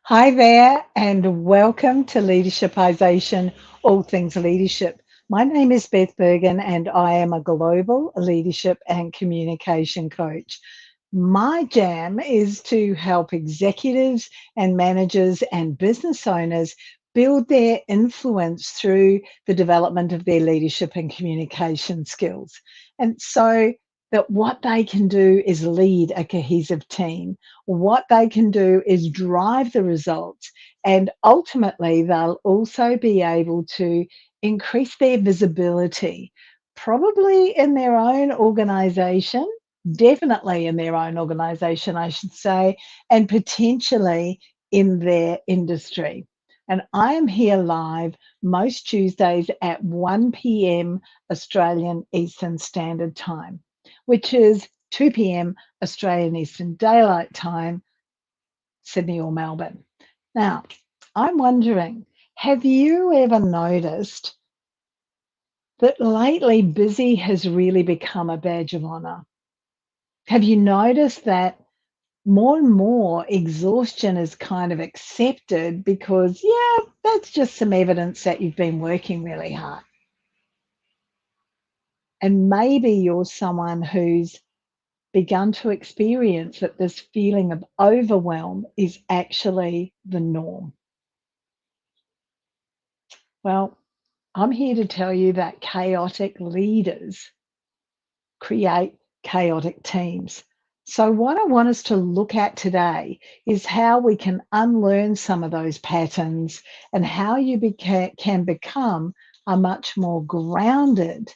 Hi there, and welcome to Leadershipisation, all things leadership. My name is Beth Bergen, and I am a global leadership and communication coach. My jam is to help executives and managers and business owners build their influence through the development of their leadership and communication skills. And so that what they can do is lead a cohesive team. What they can do is drive the results. And ultimately, they'll also be able to increase their visibility, probably in their own organization, definitely in their own organization, I should say, and potentially in their industry. And I am here live most Tuesdays at 1 p.m. Australian Eastern Standard Time, which is 2 p.m. Australian Eastern Daylight Time, Sydney or Melbourne. Now, I'm wondering, have you ever noticed that lately busy has really become a badge of honor? Have you noticed that more and more exhaustion is kind of accepted because, yeah, that's just some evidence that you've been working really hard? And maybe you're someone who's begun to experience that this feeling of overwhelm is actually the norm. Well, I'm here to tell you that chaotic leaders create chaotic teams. So, what I want us to look at today is how we can unlearn some of those patterns and how you can become a much more grounded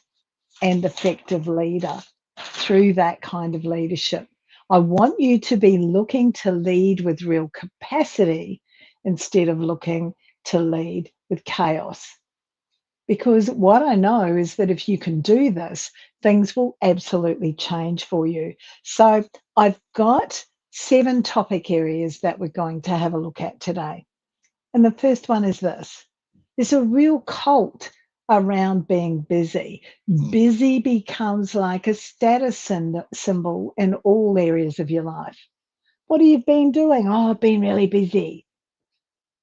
and effective leader through that kind of leadership. I want you to be looking to lead with real capacity instead of looking to lead with chaos. Because what I know is that if you can do this, things will absolutely change for you. So I've got 7 topic areas that we're going to have a look at today. And the first one is this: there's a real cult around being busy. Busy becomes like a status symbol in all areas of your life. What have you been doing? Oh, I've been really busy.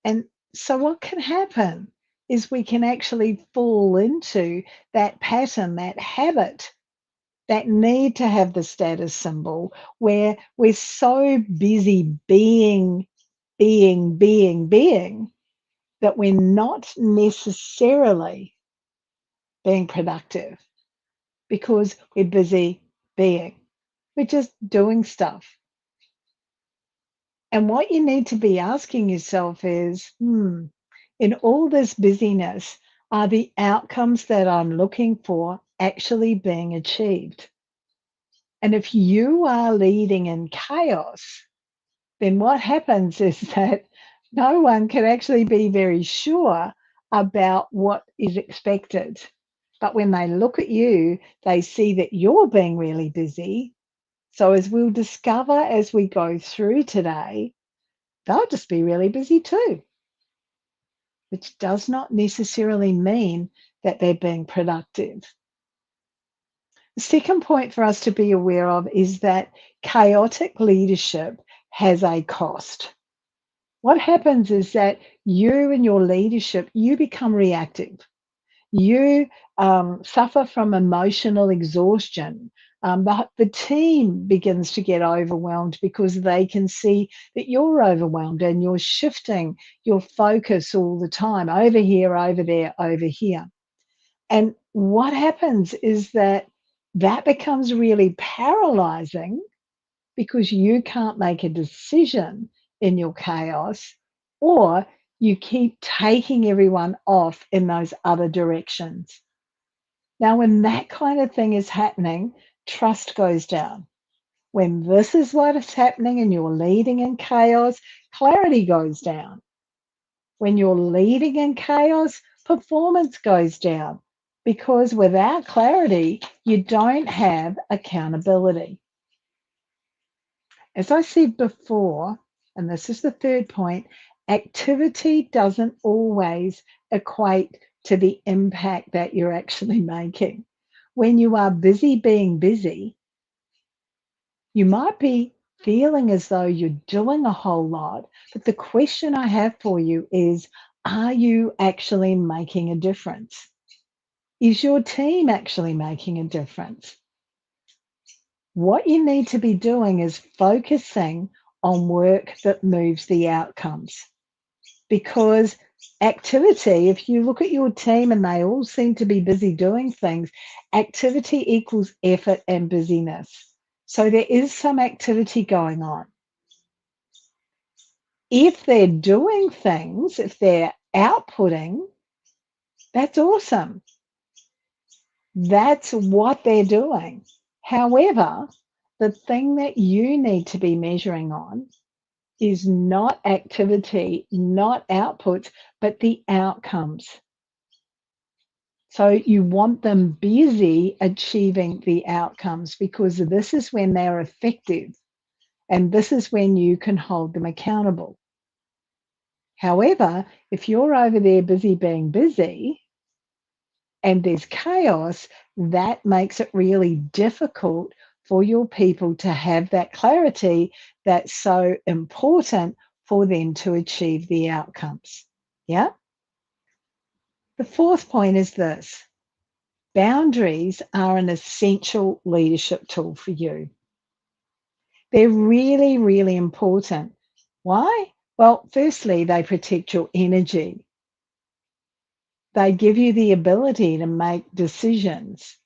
And so, what can happen is we can actually fall into that pattern, that habit, that need to have the status symbol where we're so busy being that we're not necessarily being productive because we're busy being. We're just doing stuff. And what you need to be asking yourself is, in all this busyness, are the outcomes that I'm looking for actually being achieved? And if you are leading in chaos, then what happens is that no one can actually be very sure about what is expected. But when they look at you, they see that you're being really busy. So, as we'll discover as we go through today, they'll just be really busy too, which does not necessarily mean that they're being productive. The second point for us to be aware of is that chaotic leadership has a cost. What happens is that you and your leadership, you become reactive. You suffer from emotional exhaustion. The team begins to get overwhelmed because they can see that you're overwhelmed and you're shifting your focus all the time over here, over there, over here. And what happens is that that becomes really paralyzing because you can't make a decision in your chaos, or you keep taking everyone off in those other directions. Now, when that kind of thing is happening, trust goes down. When this is what is happening and you're leading in chaos, clarity goes down. When you're leading in chaos, performance goes down because without clarity, you don't have accountability. As I said before, and this is the third point, activity doesn't always equate to the impact that you're actually making. When you are busy being busy, you might be feeling as though you're doing a whole lot. But the question I have for you is, are you actually making a difference? Is your team actually making a difference? What you need to be doing is focusing on work that moves the outcomes. Because activity, if you look at your team and they all seem to be busy doing things, activity equals effort and busyness. So there is some activity going on. If they're doing things, if they're outputting, that's awesome. That's what they're doing. However, the thing that you need to be measuring on is not activity, not outputs, but the outcomes. So you want them busy achieving the outcomes, because this is when they're effective and this is when you can hold them accountable. However, if you're over there busy being busy and there's chaos, that makes it really difficult for your people to have that clarity that's so important for them to achieve the outcomes. Yeah. The fourth point is this: boundaries are an essential leadership tool for you. They're really, really important. Why? Well, firstly, they protect your energy. They give you the ability to make decisions.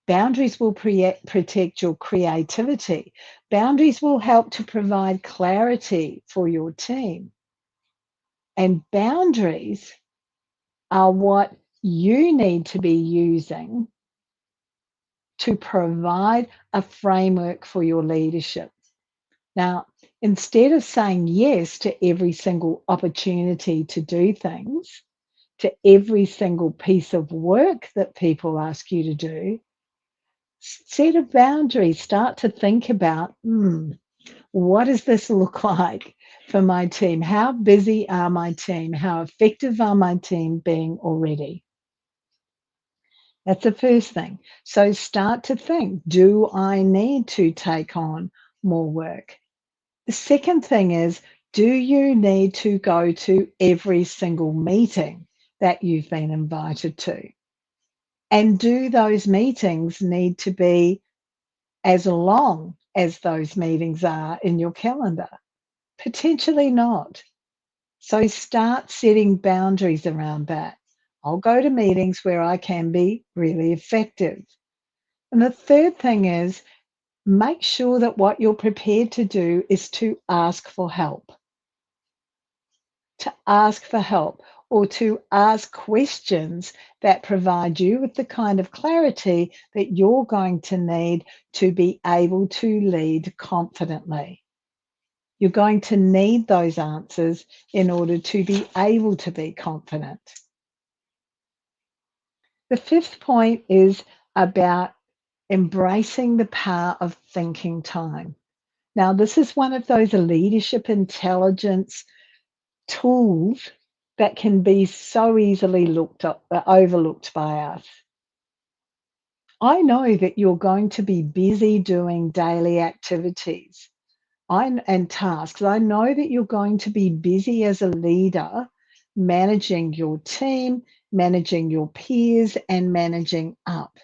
Boundaries will protect your creativity. Boundaries will help to provide clarity for your team. And boundaries are what you need to be using to provide a framework for your leadership. Now, instead of saying yes to every single opportunity to do things, to every single piece of work that people ask you to do, set a boundary. Start to think about, what does this look like for my team? How busy are my team? How effective are my team being already? That's the first thing. So start to think, do I need to take on more work? The second thing is, do you need to go to every single meeting that you've been invited to? And do those meetings need to be as long as those meetings are in your calendar? Potentially not. So start setting boundaries around that. I'll go to meetings where I can be really effective. And the third thing is, make sure that what you're prepared to do is to ask for help. To ask for help, or to ask questions that provide you with the kind of clarity that you're going to need to be able to lead confidently. You're going to need those answers in order to be able to be confident. The fifth point is about embracing the power of thinking time. Now, this is one of those leadership intelligence tools that can be so easily overlooked by us. I know that you're going to be busy doing daily activities and tasks. I know that you're going to be busy as a leader, managing your team, managing your peers, and managing up.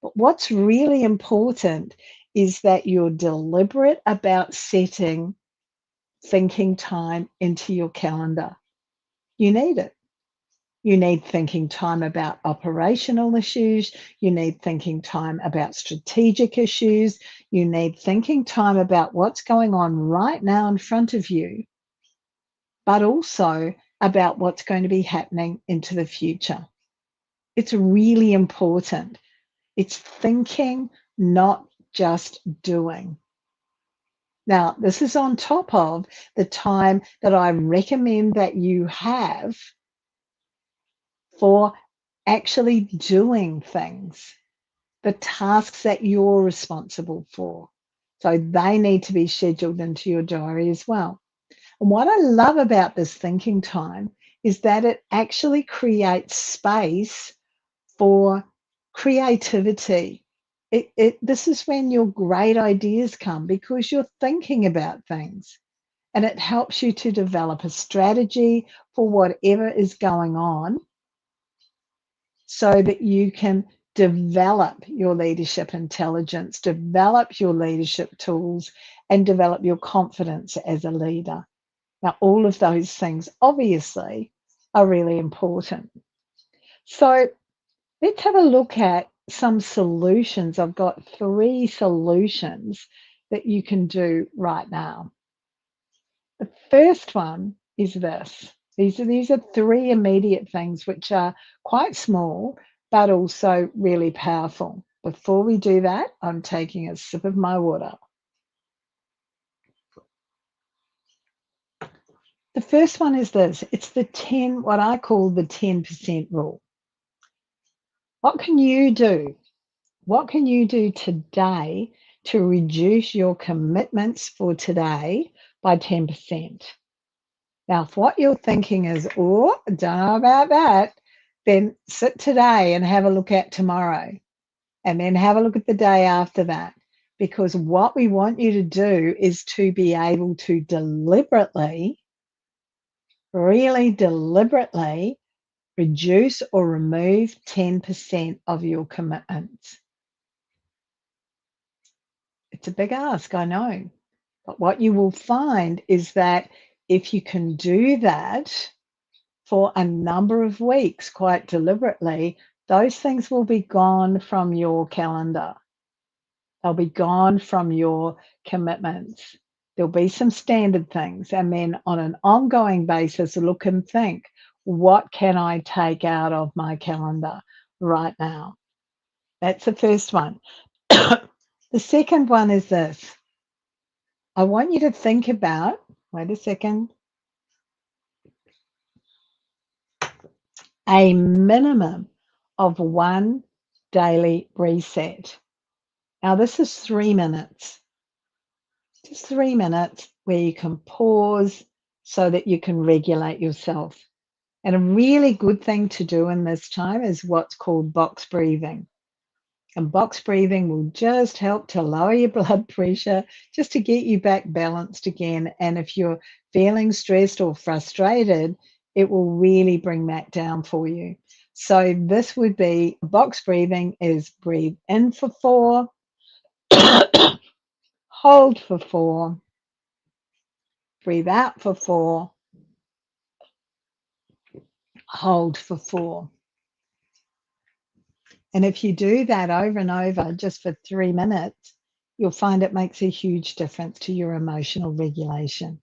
But what's really important is that you're deliberate about setting thinking time into your calendar. You need it. You need thinking time about operational issues. You need thinking time about strategic issues. You need thinking time about what's going on right now in front of you, but also about what's going to be happening into the future. It's really important. It's thinking, not just doing. Now, this is on top of the time that I recommend that you have for actually doing things, the tasks that you're responsible for. So they need to be scheduled into your diary as well. And what I love about this thinking time is that it actually creates space for creativity. This is when your great ideas come because you're thinking about things, and it helps you to develop a strategy for whatever is going on so that you can develop your leadership intelligence, develop your leadership tools, and develop your confidence as a leader. Now, all of those things obviously are really important. So, let's have a look at some solutions. I've got 3 solutions that you can do right now. The first one is this. These are 3 immediate things which are quite small, but also really powerful. Before we do that, I'm taking a sip of my water. The first one is this. It's what I call the 10% rule. What can you do? What can you do today to reduce your commitments for today by 10%? Now, if what you're thinking is, oh, I don't know about that, then sit today and have a look at tomorrow, and then have a look at the day after that. Because what we want you to do is to be able to deliberately, really deliberately reduce or remove 10% of your commitments. It's a big ask, I know. But what you will find is that if you can do that for a number of weeks quite deliberately, those things will be gone from your calendar. They'll be gone from your commitments. There'll be some standard things. And then on an ongoing basis, look and think, what can I take out of my calendar right now? That's the first one. The second one is this. I want you to think about, wait a second, a minimum of 1 daily reset. Now, this is 3 minutes, just 3 minutes where you can pause so that you can regulate yourself. And a really good thing to do in this time is what's called box breathing. And box breathing will just help to lower your blood pressure, just to get you back balanced again. And if you're feeling stressed or frustrated, it will really bring that down for you. So this would be box breathing is breathe in for 4, hold for 4, breathe out for 4, hold for 4. And if you do that over and over just for 3 minutes, you'll find it makes a huge difference to your emotional regulation.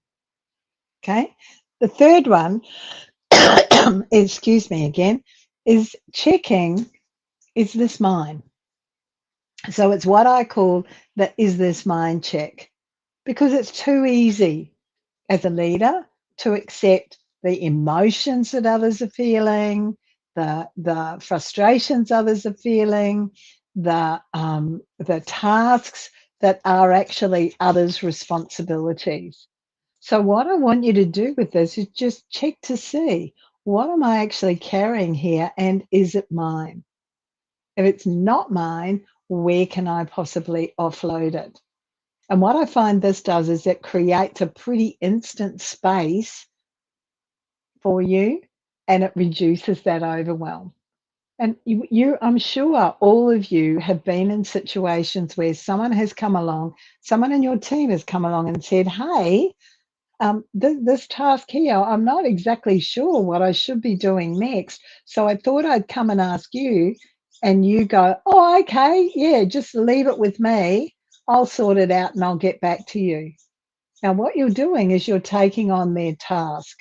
Okay. The third one, excuse me again, is checking, is this mine? So it's what I call the is this mine check, because it's too easy as a leader to accept the emotions that others are feeling, the frustrations others are feeling, the tasks that are actually others' responsibilities. So what I want you to do with this is just check to see, what am I actually carrying here, and is it mine? If it's not mine, where can I possibly offload it? And what I find this does is it creates a pretty instant space for you, and it reduces that overwhelm. And I'm sure all of you have been in situations where someone has come along, someone in your team has come along and said, hey, this task here, I'm not exactly sure what I should be doing next. So I thought I'd come and ask you, and you go, oh, okay, yeah, just leave it with me. I'll sort it out and I'll get back to you. Now, what you're doing is you're taking on their task.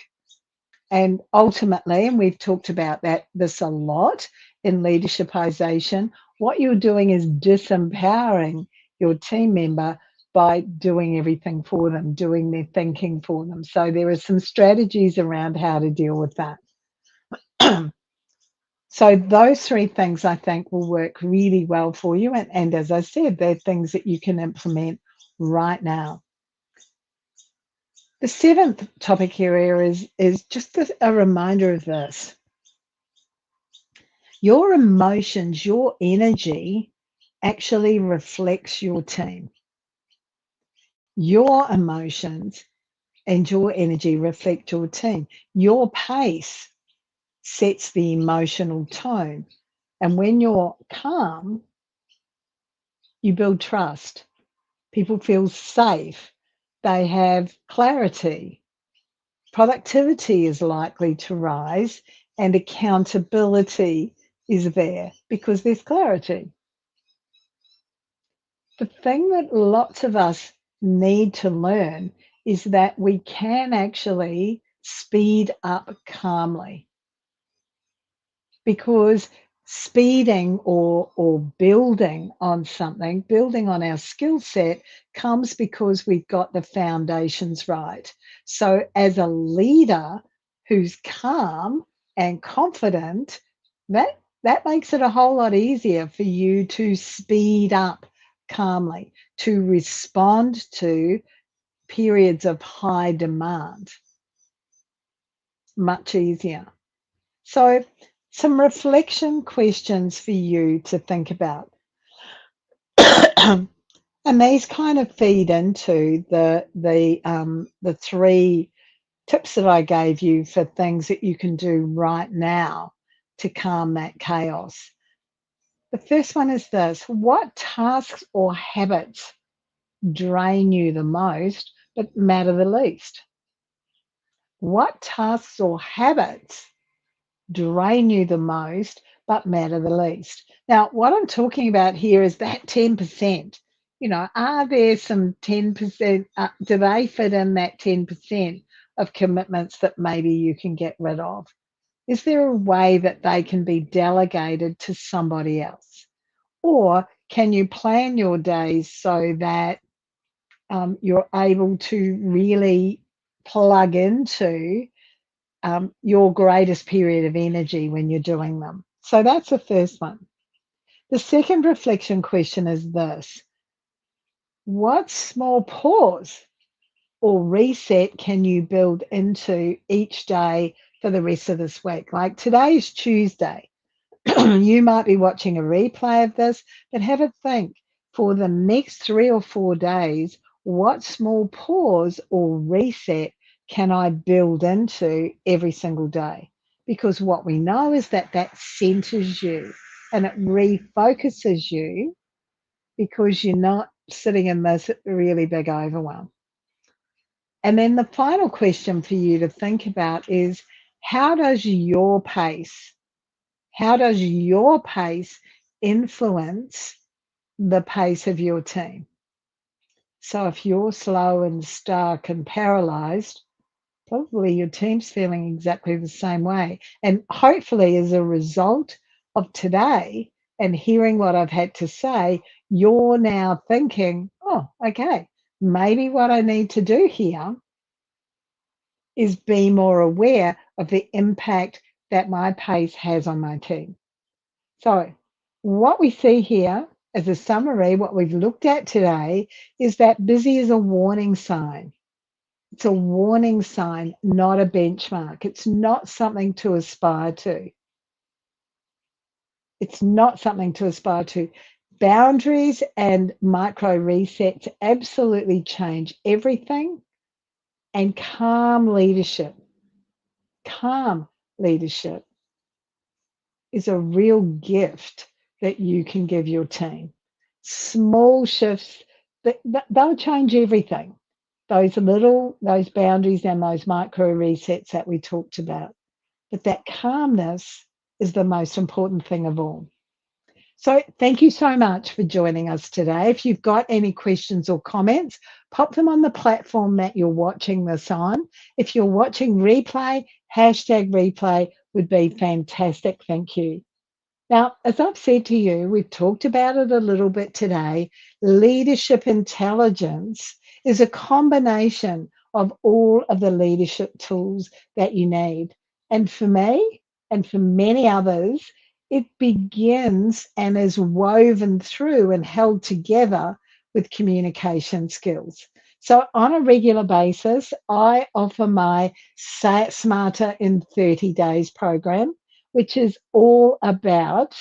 And ultimately, and we've talked about this a lot in leadershipization, what you're doing is disempowering your team member by doing everything for them, doing their thinking for them. So there are some strategies around how to deal with that. So those 3 things I think will work really well for you. And as I said, they're things that you can implement right now. The 7th topic area is just a reminder of this. Your emotions, your energy, actually reflects your team. Your emotions and your energy reflect your team. Your pace sets the emotional tone. And when you're calm, you build trust. People feel safe. They have clarity. Productivity is likely to rise and accountability is there because there's clarity. The thing that lots of us need to learn is that we can actually speed up calmly, because speeding or building on something, building on our skill set, comes because we've got the foundations right. So as a leader who's calm and confident, that makes it a whole lot easier for you to speed up calmly, to respond to periods of high demand. Much easier. So, some reflection questions for you to think about. And these kind of feed into the three tips that I gave you for things that you can do right now to calm that chaos. The first one is this: what tasks or habits drain you the most but matter the least? What tasks or habits drain you the most but matter the least? Now, what I'm talking about here is that 10%. Are there some 10%? Do they fit in that 10% of commitments that maybe you can get rid of? Is there a way that they can be delegated to somebody else? Or can you plan your days so that you're able to really plug into your greatest period of energy when you're doing them? So that's the first one. The second reflection question is this: what small pause or reset can you build into each day for the rest of this week? Like today's Tuesday. You might be watching a replay of this, but have a think for the next 3 or 4 days: what small pause or reset can I build into every single day? Because what we know is that that centers you and it refocuses you, because you're not sitting in this really big overwhelm. And then the final question for you to think about is: how does your pace how does your pace influence the pace of your team? So if you're slow and stuck and paralyzed, probably your team's feeling exactly the same way. And hopefully, as a result of today and hearing what I've had to say, you're now thinking, oh, okay, maybe what I need to do here is be more aware of the impact that my pace has on my team. So, what we see here as a summary, what we've looked at today, is that busy is a warning sign. It's a warning sign, not a benchmark. It's not something to aspire to. It's not something to aspire to. Boundaries and micro resets absolutely change everything. And calm leadership is a real gift that you can give your team. Small shifts, they'll change everything. Those boundaries and those micro resets that we talked about. But that calmness is the most important thing of all. So thank you so much for joining us today. If you've got any questions or comments, pop them on the platform that you're watching this on. If you're watching replay, hashtag replay would be fantastic. Thank you. Now, as I've said to you, we've talked about it a little bit today. Leadership intelligence is a combination of all of the leadership tools that you need. And for me, and for many others, it begins and is woven through and held together with communication skills. So, on a regular basis, I offer my Smarter in 30 Days program, which is all about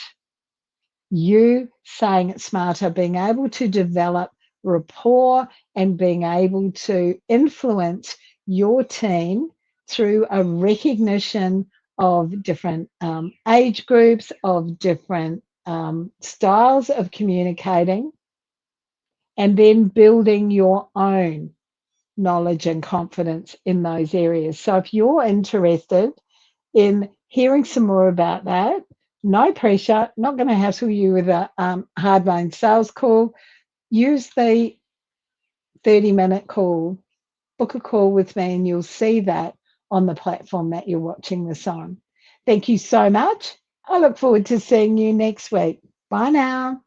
You saying it smarter, being able to develop rapport and being able to influence your team through a recognition of different age groups, of different styles of communicating, and then building your own knowledge and confidence in those areas. So if you're interested in hearing some more about that, no pressure, not going to hassle you with a hardline sales call. Use the 30-minute call, book a call with me, and you'll see that on the platform that you're watching this on. Thank you so much. I look forward to seeing you next week. Bye now.